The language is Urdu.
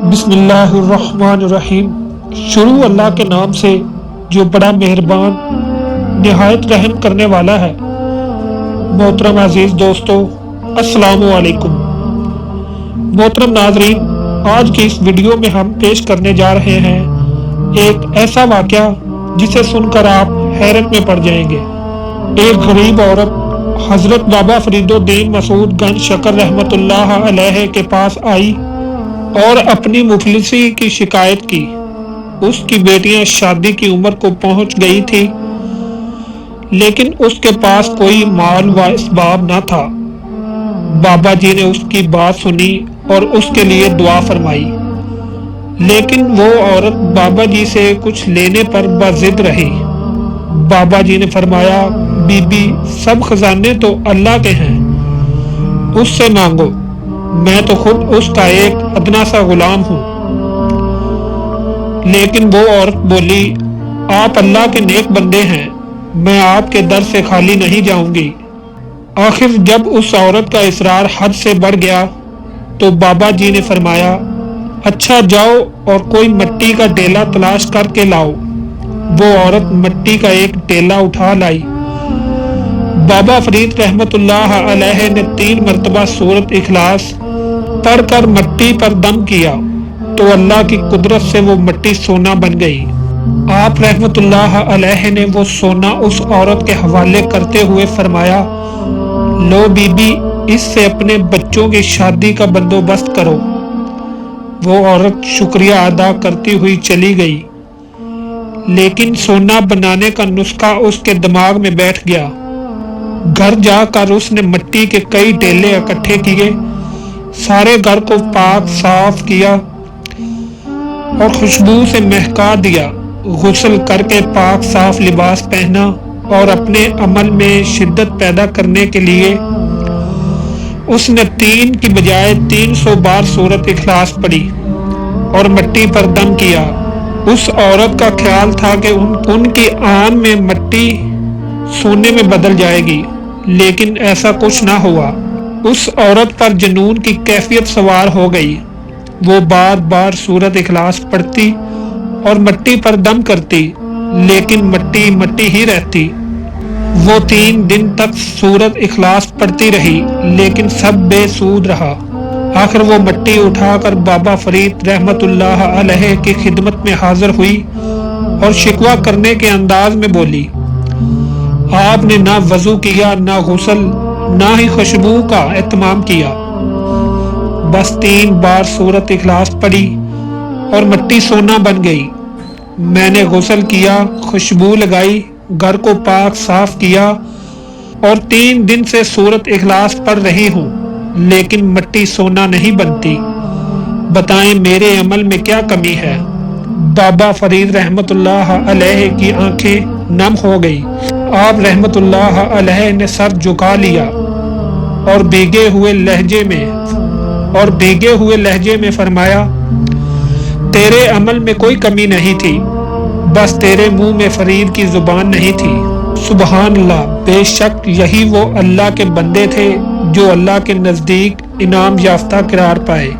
بسم اللہ الرحمن الرحیم۔ شروع اللہ کے نام سے جو بڑا مہربان نہایت رحم کرنے والا ہے۔ محترم عزیز دوستو، السلام علیکم۔ محترم ناظرین، آج کی اس ویڈیو میں ہم پیش کرنے جا رہے ہیں ایک ایسا واقعہ جسے سن کر آپ حیرت میں پڑ جائیں گے۔ ایک غریب عورت حضرت بابا فرید الدین مسعود گنج شکر رحمت اللہ علیہ کے پاس آئی اور اپنی مفلسی کی شکایت کی۔ اس کی بیٹیاں شادی کی عمر کو پہنچ گئی تھی، لیکن اس کے پاس کوئی مال و اسباب نہ تھا۔ بابا جی نے اس کی بات سنی اور اس کے لیے دعا فرمائی، لیکن وہ عورت بابا جی سے کچھ لینے پر بضد رہی۔ بابا جی نے فرمایا، بی بی، سب خزانے تو اللہ کے ہیں، اس سے مانگو، میں تو خود اس کا ایک ادنا سا غلام ہوں۔ لیکن وہ عورت بولی، آپ اللہ کے نیک بندے ہیں، میں آپ کے در سے خالی نہیں جاؤں گی۔ آخر جب اس عورت کا اصرار حد سے بڑھ گیا تو بابا جی نے فرمایا، اچھا جاؤ اور کوئی مٹی کا ڈیلا تلاش کر کے لاؤ۔ وہ عورت مٹی کا ایک ڈیلا اٹھا لائی۔ بابا فرید رحمت اللہ علیہ نے 3 مرتبہ سورۃ اخلاص پڑھ کر مٹی پر دم کیا تو اللہ کی قدرت سے وہ مٹی سونا بن گئی۔ آپ رحمت اللہ علیہ نے وہ سونا اس عورت کے حوالے کرتے ہوئے فرمایا، لو بی بی، اس سے اپنے بچوں کی شادی کا بندوبست کرو۔ وہ عورت شکریہ ادا کرتی ہوئی چلی گئی، لیکن سونا بنانے کا نسخہ اس کے دماغ میں بیٹھ گیا۔ گھر جا کر اس نے مٹی کے کئی ڈیلے اکٹھے کیے، سارے گھر کو پاک صاف کیا اور خوشبو سے مہکا دیا۔ غسل کر کے پاک صاف لباس پہنا اور اپنے عمل میں شدت پیدا کرنے کے لیے اس نے 3 کی بجائے 300 بار سورۃ اخلاص پڑھی اور مٹی پر دم کیا۔ اس عورت کا خیال تھا کہ ان کی آن میں مٹی سونے میں بدل جائے گی، لیکن ایسا کچھ نہ ہوا۔ اس عورت پر جنون کی کیفیت سوار ہو گئی۔ وہ بار بار سورۃ اخلاص پڑھتی اور مٹی پر دم کرتی، لیکن مٹی مٹی ہی رہتی۔ وہ 3 دن تک سورۃ اخلاص پڑھتی رہی، لیکن سب بے سود رہا۔ آخر وہ مٹی اٹھا کر بابا فرید رحمت اللہ علیہ کی خدمت میں حاضر ہوئی اور شکوہ کرنے کے انداز میں بولی، آپ نے نہ وضو کیا، نہ غسل، نہ ہی خوشبو کا اہتمام کیا، بس 3 بار سورۃ اخلاص پڑھی اور مٹی سونا بن گئی۔ میں نے غسل کیا، خوشبو لگائی، گھر کو پاک صاف کیا اور 3 دن سے سورۃ اخلاص پڑھ رہی ہوں، لیکن مٹی سونا نہیں بنتی۔ بتائیں میرے عمل میں کیا کمی ہے؟ بابا فرید رحمت اللہ علیہ کی آنکھیں نم ہو گئی۔ آپ رحمت اللہ علیہ نے سر جھکا لیا اور بھیگے ہوئے لہجے میں فرمایا، تیرے عمل میں کوئی کمی نہیں تھی، بس تیرے منہ میں فرید کی زبان نہیں تھی۔ سبحان اللہ، بے شک یہی وہ اللہ کے بندے تھے جو اللہ کے نزدیک انعام یافتہ قرار پائے۔